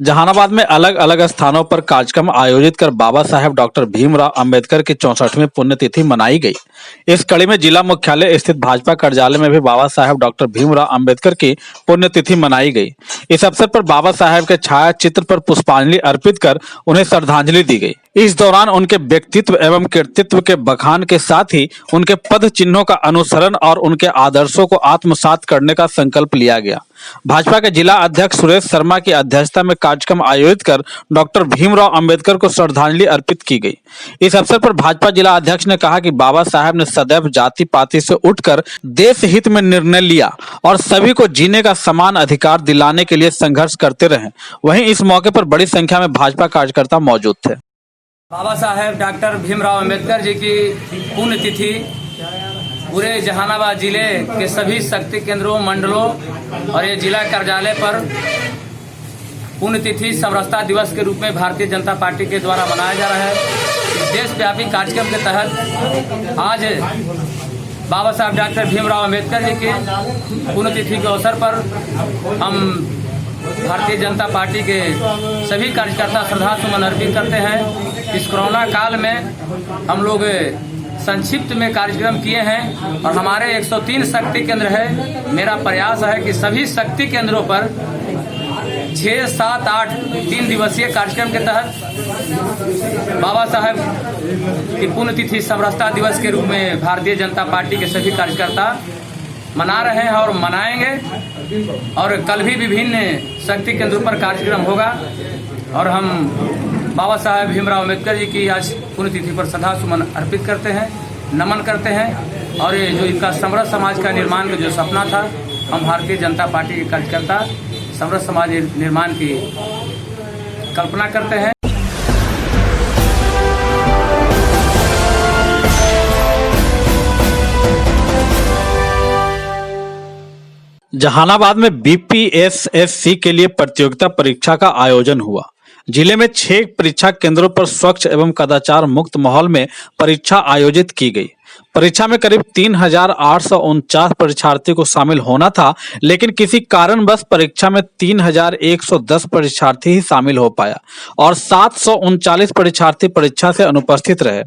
जहानाबाद में अलग अलग स्थानों पर कार्यक्रम आयोजित कर बाबा साहेब डॉक्टर भीमराव अंबेडकर की 64वीं पुण्यतिथि मनाई गई। इस कड़ी में जिला मुख्यालय स्थित भाजपा कार्यालय में भी बाबा साहेब डॉक्टर भीमराव अंबेडकर की पुण्यतिथि मनाई गई। इस अवसर पर बाबा साहेब के छाया चित्र पर पुष्पांजलि अर्पित कर उन्हें श्रद्धांजलि दी गई। इस दौरान उनके व्यक्तित्व एवं कृतित्व के बखान के साथ ही उनके पद चिन्हों का अनुसरण और उनके आदर्शों को आत्मसात करने का संकल्प लिया गया। भाजपा के जिला अध्यक्ष सुरेश शर्मा की अध्यक्षता में कार्यक्रम आयोजित कर डॉक्टर भीमराव अंबेडकर को श्रद्धांजलि अर्पित की गई। इस अवसर पर भाजपा जिला अध्यक्ष ने कहा कि बाबा साहेब ने सदैव जाति पाति से उठकर देश हित में निर्णय लिया और सभी को जीने का समान अधिकार दिलाने के लिए संघर्ष करते रहे। वहीं इस मौके पर बड़ी संख्या में भाजपा कार्यकर्ता मौजूद थे। बाबा साहेब डॉक्टर भीमराव अंबेडकर जी की पुण्यतिथि पूरे जहानाबाद जिले के सभी शक्ति केंद्रों, मंडलों और ये जिला कार्यालय पर पुण्यतिथि समरसता दिवस के रूप में भारतीय जनता पार्टी के द्वारा मनाया जा रहा है। इस देशव्यापी कार्यक्रम के तहत आज बाबा साहेब डॉक्टर भीमराव अंबेडकर जी की पुण्यतिथि के अवसर पर हम भारतीय जनता पार्टी के सभी कार्यकर्ता श्रद्धा सुमन अर्पित करते हैं। इस कोरोना काल में हम लोग संक्षिप्त में कार्यक्रम किए हैं और हमारे 103 शक्ति केंद्र है। मेरा प्रयास है कि सभी शक्ति केंद्रों पर 6, 7, 8 3 दिवसीय कार्यक्रम के तहत बाबा साहेब की पुण्यतिथि समरसता दिवस के रूप में भारतीय जनता पार्टी के सभी कार्यकर्ता मना रहे हैं और मनाएंगे। और कल भी विभिन्न शक्ति केंद्रों पर कार्यक्रम होगा और हम बाबा साहेब भीमराव अम्बेडकर जी की आज पुण्यतिथि पर श्रद्धा सुमन अर्पित करते हैं, नमन करते हैं। और ये जो इनका समृद्ध समाज का निर्माण का जो सपना था, हम भारतीय जनता पार्टी के कार्यकर्ता समृद्ध समाज निर्माण की कल्पना करते हैं। जहानाबाद में बीपीएसएससी के लिए प्रतियोगिता परीक्षा का आयोजन हुआ। जिले में 6 परीक्षा केंद्रों पर स्वच्छ एवं कदाचार मुक्त माहौल में परीक्षा आयोजित की गई। परीक्षा में करीब 3849 परीक्षार्थी को शामिल होना था, लेकिन किसी कारणवश परीक्षा में 3110 परीक्षार्थी ही शामिल हो पाया और 739 परीक्षार्थी परीक्षा से अनुपस्थित रहे।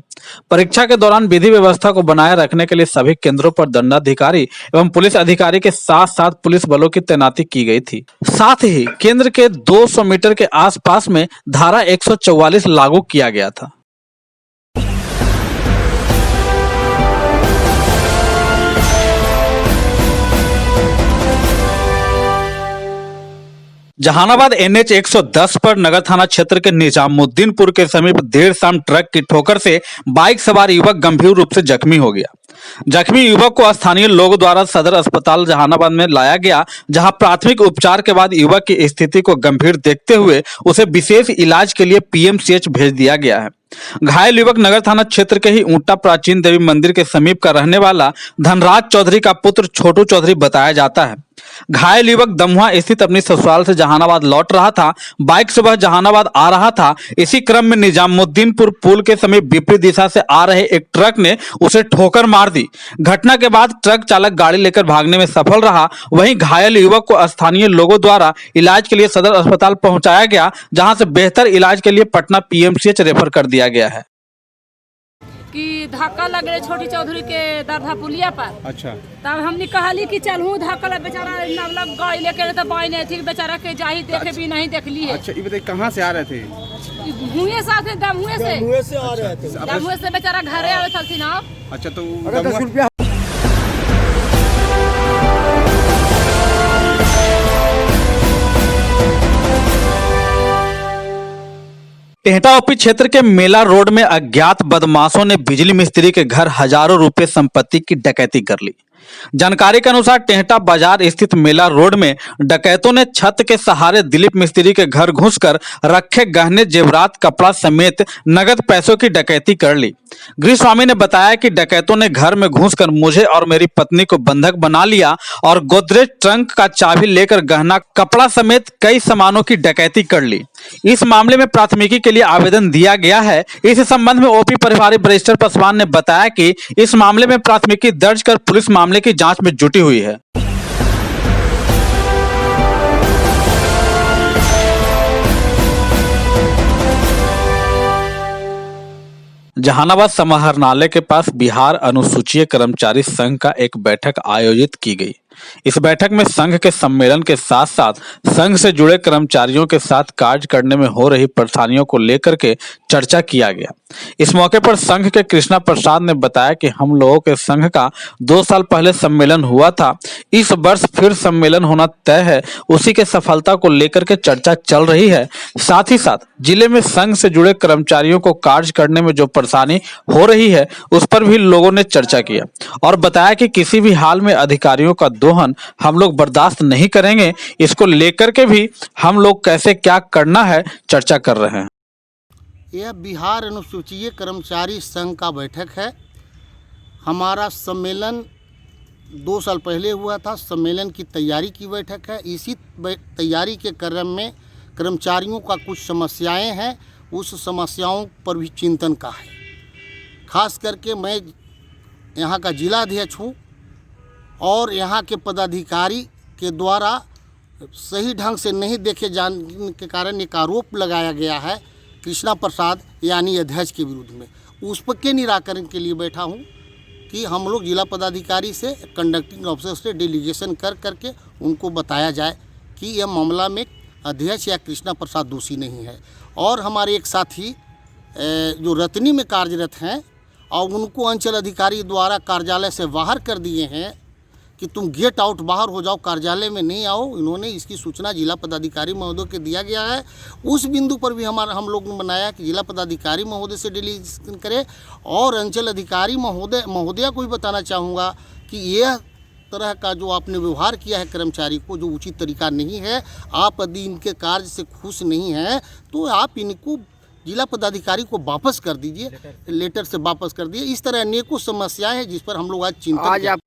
परीक्षा के दौरान विधि व्यवस्था को बनाए रखने के लिए सभी केंद्रों पर दंडाधिकारी एवं पुलिस अधिकारी के साथ साथ पुलिस बलों की तैनाती की गई थी। साथ ही केंद्र के 200 मीटर के आसपास में धारा 144 लागू किया गया था। जहानाबाद NH 110 पर नगर थाना क्षेत्र के निजामुद्दीनपुर के समीप देर शाम ट्रक की ठोकर से बाइक सवार युवक गंभीर रूप से जख्मी हो गया। जख्मी युवक को स्थानीय लोगों द्वारा सदर अस्पताल जहानाबाद में लाया गया, जहां प्राथमिक उपचार के बाद युवक की स्थिति को गंभीर देखते हुए उसे विशेष इलाज के लिए PMCH भेज दिया गया है। घायल युवक नगर थाना क्षेत्र के ही ऊंटा प्राचीन देवी मंदिर के समीप का रहने वाला धनराज चौधरी का पुत्र छोटू चौधरी बताया जाता है। घायल युवक दमुहा स्थित अपनी ससुराल से जहानाबाद लौट रहा था। बाइक से वह जहानाबाद आ रहा था। इसी क्रम में निजामुद्दीनपुर पुल के समीप विपरीत दिशा से आ रहे एक ट्रक ने उसे ठोकर मार दी। घटना के बाद ट्रक चालक गाड़ी लेकर भागने में सफल रहा। वहीं घायल युवक को स्थानीय लोगों द्वारा इलाज के लिए सदर अस्पताल पहुंचाया गया, जहां से बेहतर इलाज के लिए पटना PMCH रेफर कर दिया गया है। कि धक्का लग रहे छोटी चौधरी के दरधा पुलिया पर। अच्छा। तब हमने कहली कि चलू धक्का बेचारा नवलक गाय लेके तो बाई नहीं थी, बेचारा के जाही देखे। अच्छा। भी नहीं देखली है। अच्छा, ये बताइए कहाँ से आ रहे थे? मुँहे साथ दमुए से आ रहे थे। दमुए से बेचारा घरे आवे थी ना। अच्छा, तो टेहटा ओपी क्षेत्र के मेला रोड में अज्ञात बदमाशों ने बिजली मिस्त्री के घर हजारों रुपए संपत्ति की डकैती कर ली। जानकारी के अनुसार टेहटा बाजार स्थित मेला रोड में डकैतों ने छत के सहारे दिलीप मिस्त्री के घर घुसकर रखे गहने, जेवरात, कपड़ा समेत नगद पैसों की डकैती कर ली। गृह स्वामी ने बताया कि डकैतों ने घर में घुसकर मुझे और मेरी पत्नी को बंधक बना लिया और गोदरेज ट्रंक का चाबी लेकर गहना, कपड़ा समेत कई सामानों की डकैती कर ली। इस मामले में प्राथमिकी के लिए आवेदन दिया गया है। इस संबंध में ओपी प्रभारी बरिस्टर पासवान ने बताया कि इस मामले में प्राथमिकी दर्ज कर पुलिस मामले की जांच में जुटी हुई है। जहानाबाद समाहरणालय के पास बिहार अनुसूचित कर्मचारी संघ का एक बैठक आयोजित की गई। इस बैठक में संघ के सम्मेलन के साथ साथ संघ से जुड़े कर्मचारियों के साथ कार्य करने में हो रही परेशानियों को लेकर के चर्चा किया गया। इस मौके पर संघ के कृष्णा प्रसाद ने बताया कि हम लोगों के संघ का 2 साल पहले सम्मेलन हुआ था। इस वर्ष फिर सम्मेलन होना तय है, उसी के सफलता को लेकर के चर्चा चल रही है। साथ ही साथ जिले में संघ से जुड़े कर्मचारियों को कार्य करने में जो परेशानी हो रही है उस पर भी लोगों ने चर्चा किया और बताया कि किसी भी हाल में अधिकारियों का दोहन हम लोग बर्दाश्त नहीं करेंगे। इसको लेकर के भी हम लोग कैसे क्या करना है चर्चा कर रहे हैं। यह बिहार अनुसूचित कर्मचारी संघ का बैठक है। हमारा सम्मेलन 2 साल पहले हुआ था। सम्मेलन की तैयारी की बैठक है। इसी तैयारी के क्रम में कर्मचारियों का कुछ समस्याएं हैं, उस समस्याओं पर भी चिंतन का है। खास करके मैं यहाँ का जिलाध्यक्ष हूँ और यहाँ के पदाधिकारी के द्वारा सही ढंग से नहीं देखे जाने के कारण एक आरोप लगाया गया है कृष्णा प्रसाद यानी अध्यक्ष के विरुद्ध में। उस पर के निराकरण के लिए बैठा हूँ कि हम लोग जिला पदाधिकारी से कंडक्टिंग ऑफिसर से डेलीगेशन कर करके उनको बताया जाए कि यह मामला में अध्यक्ष या कृष्णा प्रसाद दोषी नहीं है। और हमारे एक साथी जो रतनी में कार्यरत हैं और उनको अंचल अधिकारी द्वारा कार्यालय से बाहर कर दिए हैं कि तुम गेट आउट, बाहर हो जाओ, कार्यालय में नहीं आओ। इन्होंने इसकी सूचना जिला पदाधिकारी महोदय के दिया गया है। उस बिंदु पर भी हम लोग ने बनाया कि जिला पदाधिकारी महोदय से डेलीगेशन करें और अंचल अधिकारी महोदया को भी बताना चाहूँगा कि यह तरह का जो आपने व्यवहार किया है कर्मचारी को, जो उचित तरीका नहीं है। आप यदि इनके कार्य से खुश नहीं हैं तो आप इनको जिला पदाधिकारी को वापस कर दीजिए, लेटर से वापस कर दिए। इस तरह अनेकों समस्याएं हैं जिस पर हम लोग आज चिंतित हैं।